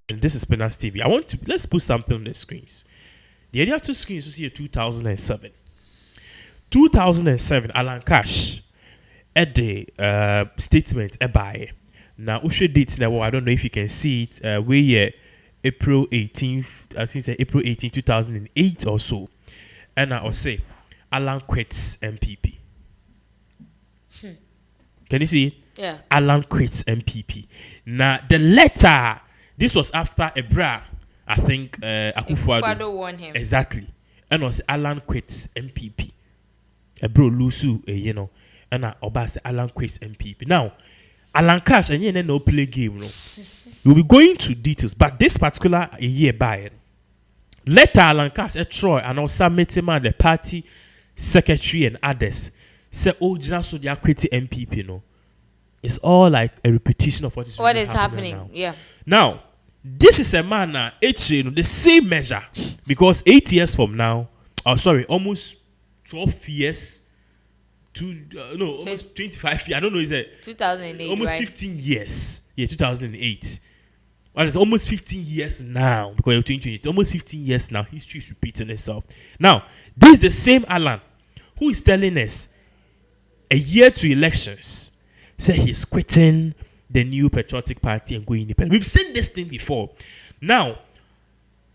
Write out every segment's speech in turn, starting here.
This is Penas TV. Let's put something on the screens. The other two screens you see 2007. 2007, Alan Cash at the statement by now we should date now. I don't know if you can see it. We April 18th, I think it's April 18, 2008 or so. And I'll say Alan quits MPP. Can you see it? Yeah. Alan quits MPP. Now the letter, this was after Ebra, I think Kufour won him. Exactly. And was Alan quits MPP. Ebro Lusu, you know, and Obasa Alan quits MPP. Now, Alan Cash and you no play game, no. We'll be going to details, but this particular year by it. Later, Alan Cash at Troy and also meeting the party secretary and others say, "Oh, so they are quitting MPP." No, it's all like a repetition of what is happening now. Yeah. Now, this is a man now, the same measure because 8 years from now, almost 12 years. Almost 25 years. I don't know, is it 2008? Almost right? 15 years. Yeah, 2008. Well, it's almost 15 years now because you're 2020. Almost 15 years now. History is repeating itself. Now, this is the same Alan who is telling us a year to elections, say he's quitting the New Patriotic Party and going independent. We've seen this thing before. Now,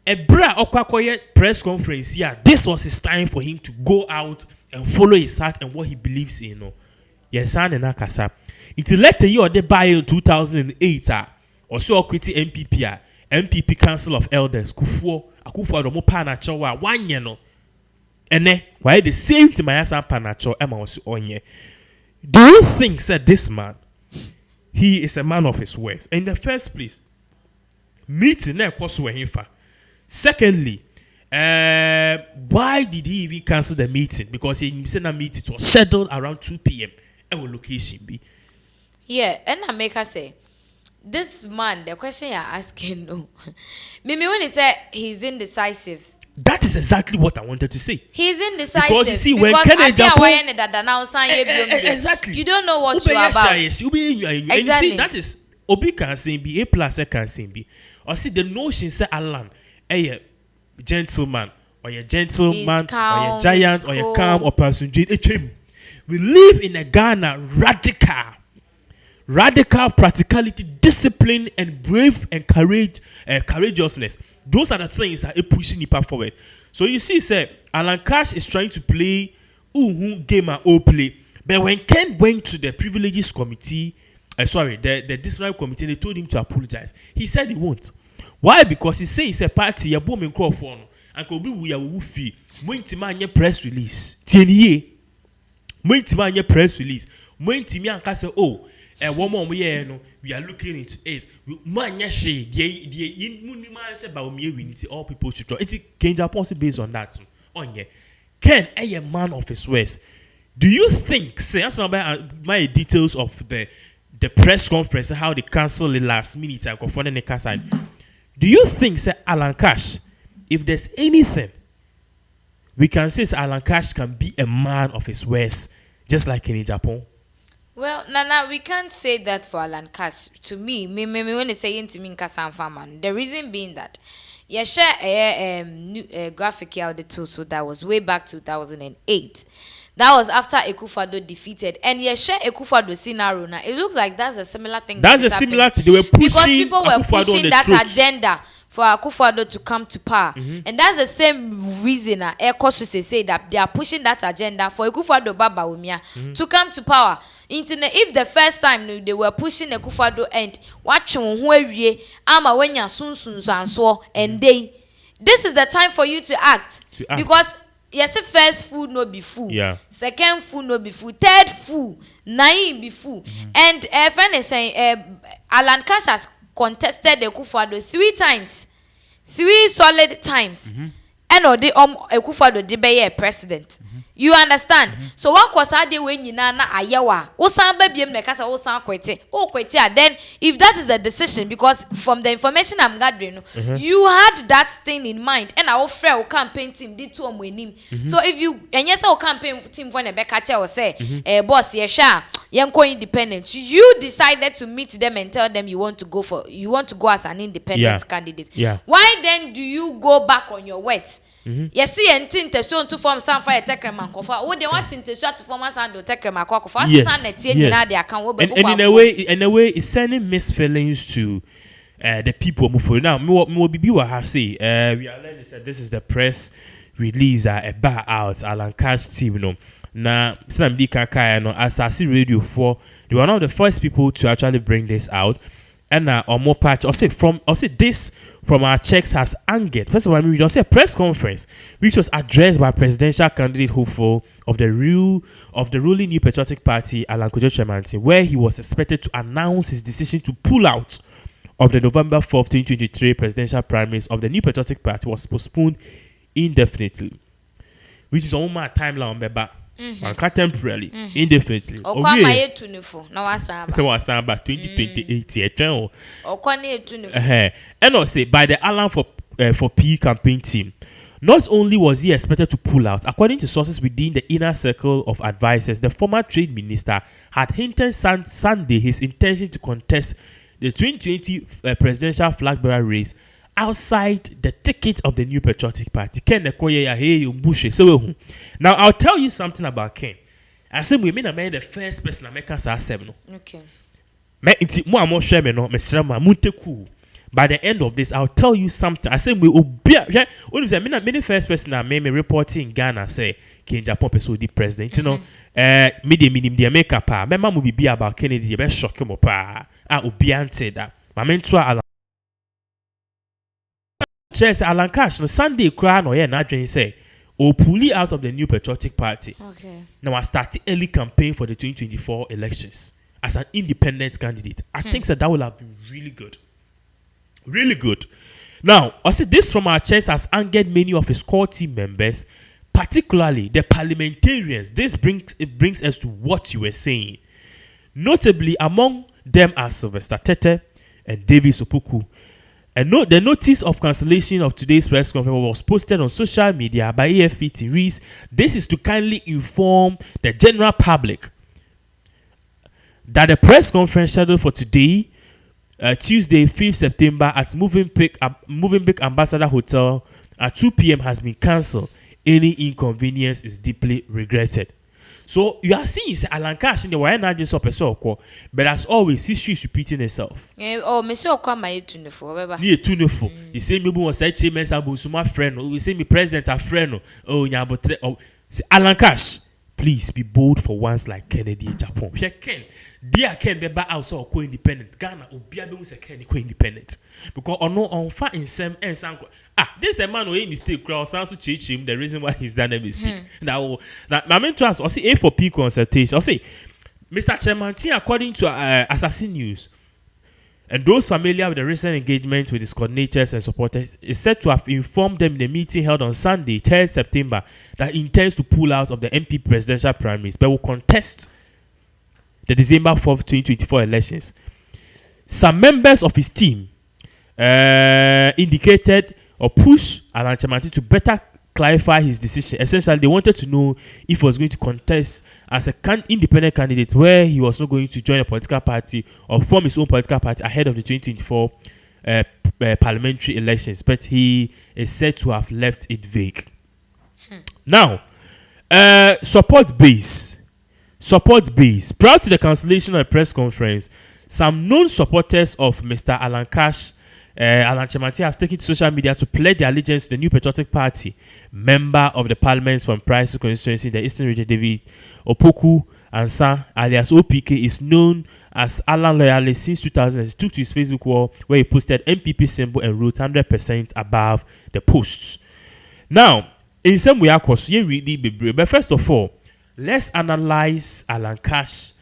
a Okwakoye press conference, yeah, this was his time for him to go out and follow his heart and what he believes in. Yes, and Akasa. It's later you they buy in 2008 or so quitting MPP, MPP Council of Elders, Kufour the mo panacho 1 year no. And then why the same to my son panacho Emma was on ye. Do you think said this man he is a man of his words? In the first place, meeting there cost him for. Secondly, why did he even cancel the meeting? Because he said that meeting was scheduled around 2 p.m. And what location be? Yeah, and I make her say, this man, the question you're asking, no. Maybe when he said he's indecisive. That is exactly what I wanted to say. He's indecisive. Because you see, when Kennedy exactly. You don't know what you're about. And you see, that is, Obi can say be A plus can say be. Or see, the notion say Alan, a gentleman, or a gentleman, calm, or a giant, or a calm, or person. We live in a Ghana radical practicality, discipline, and brave and courageousness. Those are the things that are pushing people forward. So you see, sir, Alan Cash is trying to play game and play. But when Ken went to the privileges committee, the disciplinary committee, they told him to apologize. He said he won't. Why? Because he says it's a party, you're booming Kufour, and could be we are woofy. Mointimanya press release. Tienye. Mointimanya press release. Mointimia and say, oh, and one more year, no, we are looking into it. Manya shade, the Muniman said about me, we need all people should draw. It's Kenja possible based on that. On ye. Ken, a man of his words. Do you think, say, that's my details of the press conference and how they cancel the last minute and confronting the Kasai. Do you think, say, Alan Cash, if there's anything we can say, say Alan Cash can be a man of his words, just like in Japan? Well, Nana, we can't say that for Alan Cash. To me, when they say to me, Farman, the reason being that, yeah, share a graphic here of the two, so that was way back 2008. That was after Kufour defeated, and yeah, share Kufour scenario. Now it looks like that's a similar thing. That's a similar thing. They were pushing because people were pushing that truth. Agenda for Kufour to come to power, and that's the same reason say that they are pushing that agenda for Kufour Baba Umia to come to power. If the first time they were pushing Kufour and watching who ama when ya soon and so and this is the time for you to act. Because yes, first food no be food. Yeah. Second food no be food. Third food, nine be food. And friend is saying Alan Cash has contested the Kufour 3 times, 3 solid times. And Kufour de be a president. You understand? So what was I dey when na ayewa? Osan baby em meka say osan kwete. Oh kwete. Then if that is the decision, because from the information I'm gathering, you had that thing in mind, and our friend campaign team did to him. So if you and yes, our campaign team for Nebeka or say, boss, yesha, yanko independent. You decided to meet them and tell them you want to go as an independent candidate. Yeah. Why then do you go back on your words? Yes, see, and tintation to form some fire technical kofa. What they want to form us and do technical kofa. Yes. And in a way, it's sending mixed feelings to the people. Now, me be say we are learning that this is the press release about out Alan Cash team. No, now some DKK no Asasi Radio 4. They were one of the first people to actually bring this out. And or more patch, or say this from our checks has angered. First of all, we say a press conference which was addressed by presidential candidate Kufour of the ruling New Patriotic Party, Alan Kufour, where he was expected to announce his decision to pull out of the November 4th, 2023 presidential primaries of the New Patriotic Party was postponed indefinitely, which is almost a timeline back. Temporarily, indefinitely. No was 2028. And also by the Alan for P campaign team. Not only was he expected to pull out, according to sources within the inner circle of advisors, the former trade minister had hinted Sunday his intention to contest the 2020 presidential flag bearer race outside the ticket of the New Patriotic Party. Now, I'll tell you something about Ken. I said we mean I made the first person American say no. Okay. By the end of this, I'll tell you something. I said we will be when you say me the first person I made me reporting in Ghana say Ken Japan person the president. You know, me the America pa. My mom will be about Kennedy. You best shock him pa. I will be answered that. My mentor Chess Alan Cash no Sunday cry no yeah not say or pull out of the New Patriotic Party. Okay. Now I started early campaign for the 2024 elections as an independent candidate. I think that would have been really good. Really good. Now, I said this from our chest has angered many of his core team members, particularly the parliamentarians. This brings us to what you were saying. Notably, among them are Sylvester Tete and Davis Opoku. And the notice of cancellation of today's press conference was posted on social media by AFP reads, this is to kindly inform the general public that the press conference scheduled for today, Tuesday, 5th September at Moving Pick Ambassador Hotel at 2 p.m. has been cancelled. Any inconvenience is deeply regretted. So you are seeing Alan Cash in the way not just up a so, but as always, history is repeating itself. Oh, Monsieur Okama tuneful. Near tuneful. He say me was a chairman to my friend. Oh, he say me president a friend. Oh, Nyabotre. Oh, Alan Cash, please be bold for once like Kennedy in Japan. Ken, dear Ken, be back also co-independent. Ghana will be able to Ken co-independent because on far in some and some. This a man who ain't mistake crowd sounds to change him. The reason why he's done a mistake. Now my main trust. I see A4P consultation. I see Mr. Chairman, according to Assassin News, and those familiar with the recent engagement with his coordinators and supporters is said to have informed them in the meeting held on Sunday, 3rd September, that he intends to pull out of the MP presidential primaries, but will contest the December 4th, 2024 elections. Some members of his team indicated or pushed Alan Chamanti to better clarify his decision. Essentially, they wanted to know if he was going to contest as an independent candidate where he was not going to join a political party or form his own political party ahead of the 2024 parliamentary elections. But he is said to have left it vague. Now, support base. Prior to the cancellation of the press conference, some known supporters of Mr. Alan Cash Alan Chamanti has taken to social media to pledge their allegiance to the New Patriotic Party. Member of the Parliament from Price constituency in the Eastern Region, David Opoku Ansa, alias OPK, is known as Alan loyalist since 2000. He took to his Facebook wall where he posted MPP symbol and wrote 100% above the posts. Now, in some way, but first of all, let's analyze Alan Cash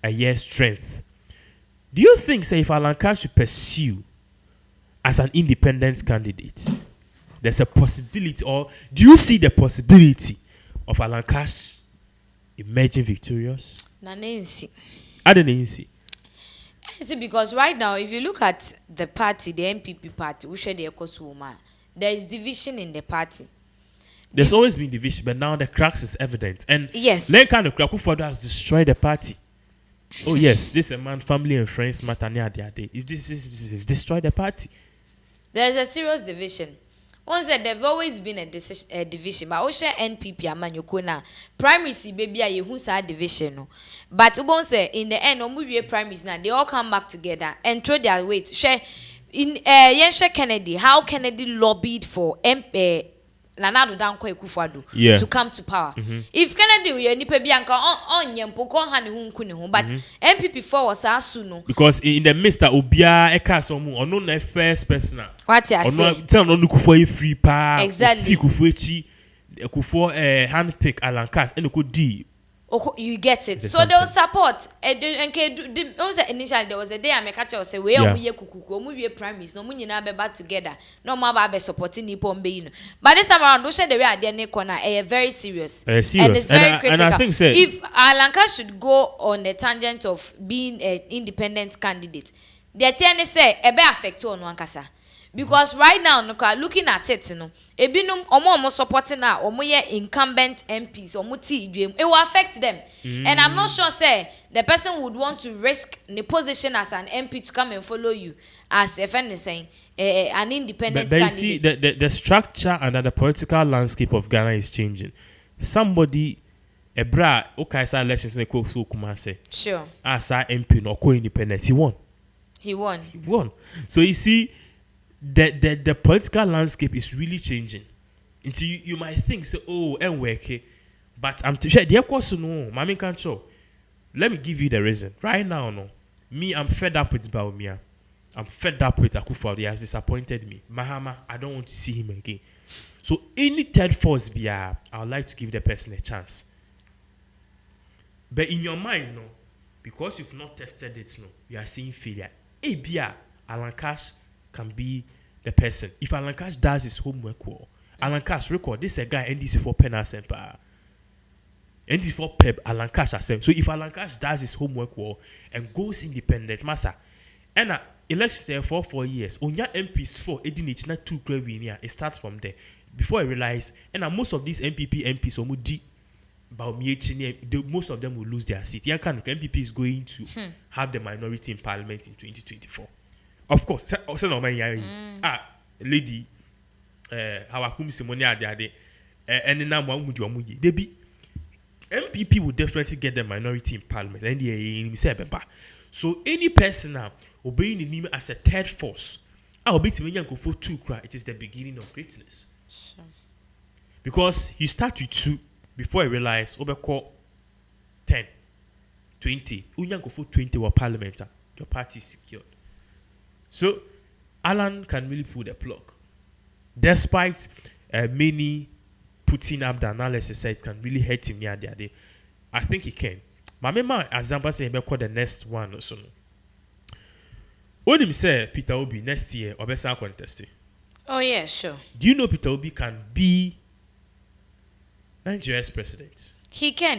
a year's strength. Do you think, say, if Alan Cash should pursue as an independent candidate, there's a possibility, or do you see the possibility of Alan Cash emerging victorious? Nancy. I don't know. See, Because right now, if you look at the party, the NPP party, we share the Ecos woman, there is division in the party. There's always been division, but now the cracks is evident. And yes, that kind of crack Kufour has destroyed the party. Oh yes, this a man, family and friends matter near the day. If this is destroyed the party, there is a serious division. Once that there've always been a division, but also NPP amanyokona primaries baby a who say division no. But once in the end, omuwie primaries now they all come back together and throw their weight. Share in Yensha Kennedy, how Kennedy lobbied for Nanado Danko Kufuor to come to power. If Kennedy we nipa bianka on yempo ko ha ne hu nku ne ho, but NPP for was asu no, because in the midst of obia eka so mu ono na first person what I say ono tell no Kufuor free pa exactly Kufuor echi Kufuor handpick Alan Cash and ko di. Oh, you get it. So they will support. Initially there was a day I make a choice say we kuku primaries no munyi na be together. No more be supporting Nippon Bein. But this time around, those the way at the corner very serious. Serious. And it's very critical. And I think if Alan Cash should go on the tangent of being an independent candidate, the thing say e be affect on one kasa. Because right now, looking at it, ebinum omo supporting na omo ye incumbent MPs omo ti idwem, it will affect them. And I'm not sure say the person would want to risk the position as an MP to come and follow you as a friend is saying an independent but candidate. you see the structure and the political landscape of Ghana is changing. Somebody ebra okaisa elections na ko so Kumase. Sure. As a MP no ko independent he won. He won. So you see the political landscape is really changing. Until you might think so, oh, and work, but I'm sure the course no, Mami can't show. Let me give you the reason. Right now, no, I'm fed up with Baumia. I'm fed up with Kufour. He has disappointed me. Mahama, I don't want to see him again. So any third force I would like to give the person a chance. But in your mind, no, because you've not tested it, no, you are seeing failure. Hey, Bia, Alan Cash can be the person. If Alan Cash does his homework well, Alan Cash record this is a guy NDC for pen asempa. NDC for pep Alan Cash asem. So if Alan Cash does his homework well and goes independent, massa, and election for 4 years, onya MPs for edinich na 2 crewini, it starts from there. Before I realize, and most of these MPs omudi most of them will lose their seat. Yankan MPP is going to have the minority in parliament in 2024. Of course, lady, Hawakum Simonia Ade, and then now MPP will definitely get the minority in parliament. And so any person now obeying the name as a third force, I'll be to Kufour 2 cry. It is the beginning of greatness. Sure. Because you start with 2 before you realize over 10, 20. Kufour 20 were parliament. Your party is secured. So, Alan can really pull the plug. Despite many putting up the analysis that it can really hurt him near the day, I think he can. But remember, example say he call the next one or so. When him say Peter Obi next year or best contest. Oh yeah, sure. Do you know Peter Obi can be Nigeria's president? He can.